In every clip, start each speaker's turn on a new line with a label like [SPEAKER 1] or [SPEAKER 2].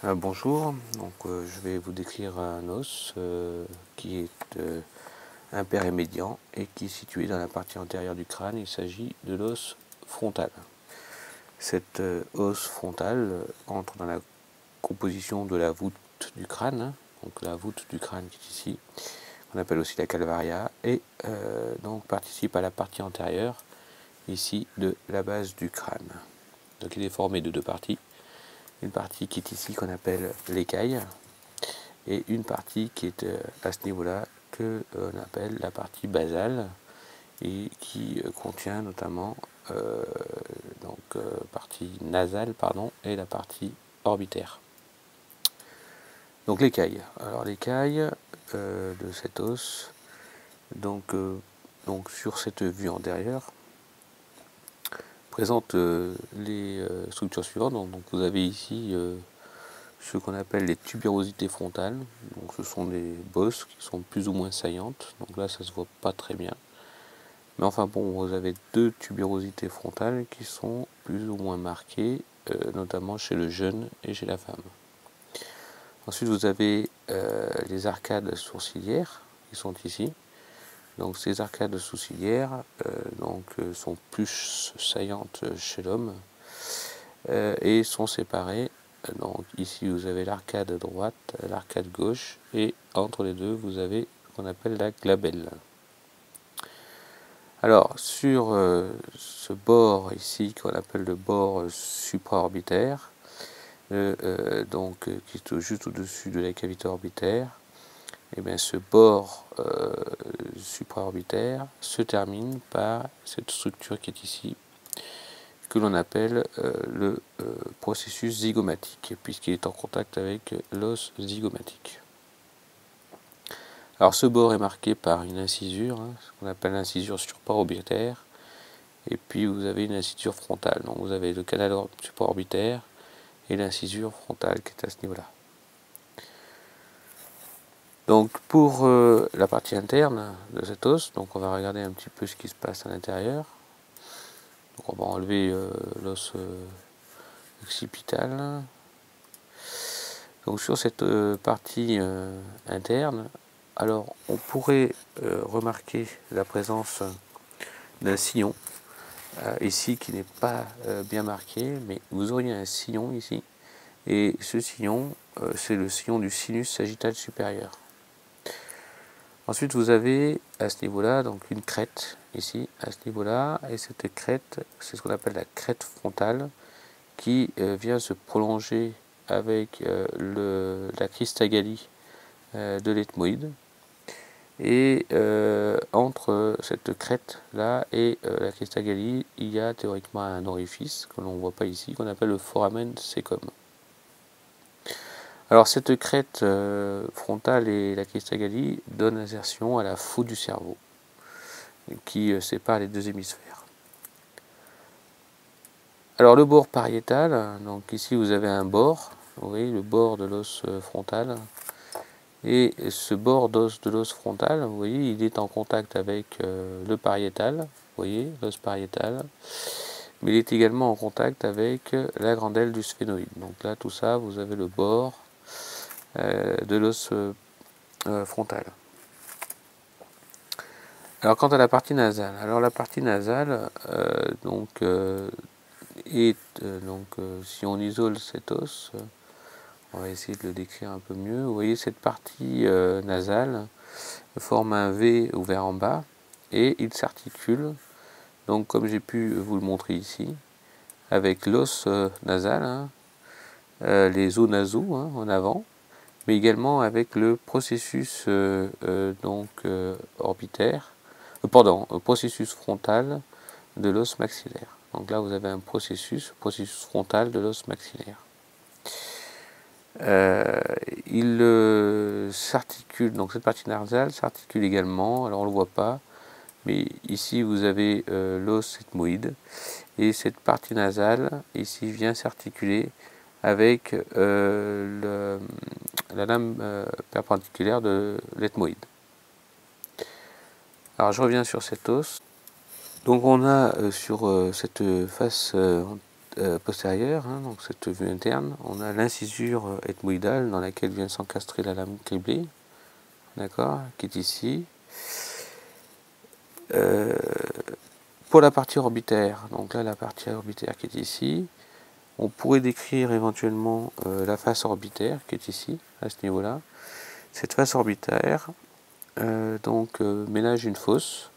[SPEAKER 1] Bonjour, je vais vous décrire un os qui est impair et médian et qui est situé dans la partie antérieure du crâne. Il s'agit de l'os frontal. Cet os frontal entre dans la composition de la voûte du crâne, donc la voûte du crâne qui est ici, qu'on appelle aussi la calvaria, et donc participe à la partie antérieure ici de la base du crâne. Donc il est formé de deux parties. Une partie qui est ici qu'on appelle l'écaille et une partie qui est à ce niveau-là que on appelle la partie basale et qui contient notamment partie nasale et la partie orbitaire. Donc l'écaille. Alors l'écaille de cet os, donc sur cette vue antérieure, présente les structures suivantes. Donc vous avez ici ce qu'on appelle les tubérosités frontales. Donc ce sont des bosses qui sont plus ou moins saillantes. Donc là ça se voit pas très bien. Mais enfin bon, vous avez deux tubérosités frontales qui sont plus ou moins marquées, notamment chez le jeune et chez la femme. Ensuite vous avez les arcades sourcilières qui sont ici. Donc ces arcades sourcilières sont plus saillantes chez l'homme et sont séparées. Donc ici vous avez l'arcade droite, l'arcade gauche et entre les deux vous avez ce qu'on appelle la glabelle. Alors sur ce bord ici qu'on appelle le bord supraorbitaire, qui est juste au-dessus de la cavité orbitaire, et bien ce bord supraorbitaire se termine par cette structure qui est ici, que l'on appelle le processus zygomatique, puisqu'il est en contact avec l'os zygomatique. Alors ce bord est marqué par une incisure, ce qu'on appelle l'incisure supraorbitaire, et puis vous avez une incisure frontale. Donc vous avez le canal supraorbitaire et l'incisure frontale qui est à ce niveau-là. Donc pour la partie interne de cet os, donc on va regarder un petit peu ce qui se passe à l'intérieur. Donc on va enlever l'os occipital. Donc sur cette partie interne, alors on pourrait remarquer la présence d'un sillon ici qui n'est pas bien marqué, mais vous auriez un sillon ici, et ce sillon c'est le sillon du sinus sagittal supérieur. Ensuite vous avez à ce niveau-là donc une crête ici à ce niveau-là, et cette crête c'est ce qu'on appelle la crête frontale qui vient se prolonger avec la cristagalie de l'ethmoïde, et entre cette crête là et la cristagalie il y a théoriquement un orifice que l'on ne voit pas ici, qu'on appelle le foramen caecum. Alors cette crête frontale et la cristagalie donnent insertion à la fosse du cerveau qui sépare les deux hémisphères. Alors le bord pariétal, donc ici vous avez un bord, vous voyez le bord de l'os frontal, et ce bord d'os de l'os frontal, vous voyez, il est en contact avec le pariétal, vous voyez, l'os pariétal, mais il est également en contact avec la grandelle du sphénoïde. Donc là tout ça, vous avez le bord de l'os frontal. Alors quant à la partie nasale, alors la partie nasale si on isole cet os, on va essayer de le décrire un peu mieux. Vous voyez cette partie nasale forme un V ouvert en bas et il s'articule, donc comme j'ai pu vous le montrer ici, avec l'os nasal, les os nasaux en avant, mais également avec le processus orbitaire, processus frontal de l'os maxillaire. Donc là vous avez un processus frontal de l'os maxillaire. Il s'articule, donc cette partie nasale s'articule également, alors on ne le voit pas, mais ici vous avez l'os ethmoïde, et cette partie nasale ici vient s'articuler avec la lame perpendiculaire de l'ethmoïde. Alors je reviens sur cet os. Donc on a sur cette face postérieure, hein, donc cette vue interne, on a l'incisure ethmoïdale dans laquelle vient s'encastrer la lame criblée, d'accord, qui est ici. Pour la partie orbitaire, donc là la partie orbitaire qui est ici, on pourrait décrire éventuellement la face orbitaire qui est ici, à ce niveau-là. Cette face orbitaire ménage une fosse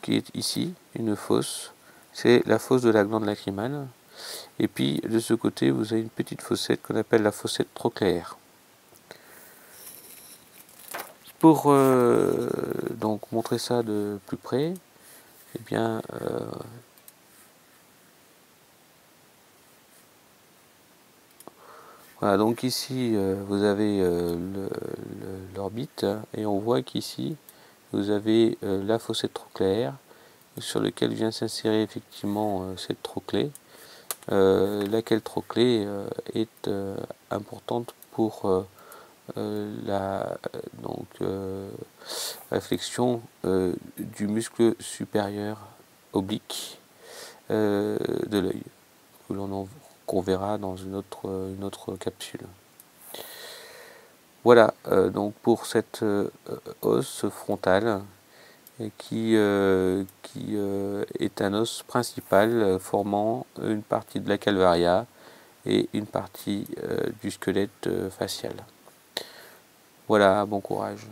[SPEAKER 1] qui est ici, une fosse, c'est la fosse de la glande lacrymale. Et puis de ce côté, vous avez une petite fossette qu'on appelle la fossette trochléaire. Pour donc montrer ça de plus près, eh bien, voilà, donc ici vous avez l'orbite et on voit qu'ici vous avez la fossette trochléaire sur laquelle vient s'insérer effectivement cette trochlée, laquelle trochlée est importante pour la flexion du muscle supérieur oblique de l'œil, qu'on verra dans une autre capsule. Voilà donc pour cette os frontale qui est un os principal formant une partie de la calvaria et une partie du squelette facial. Voilà, bon courage.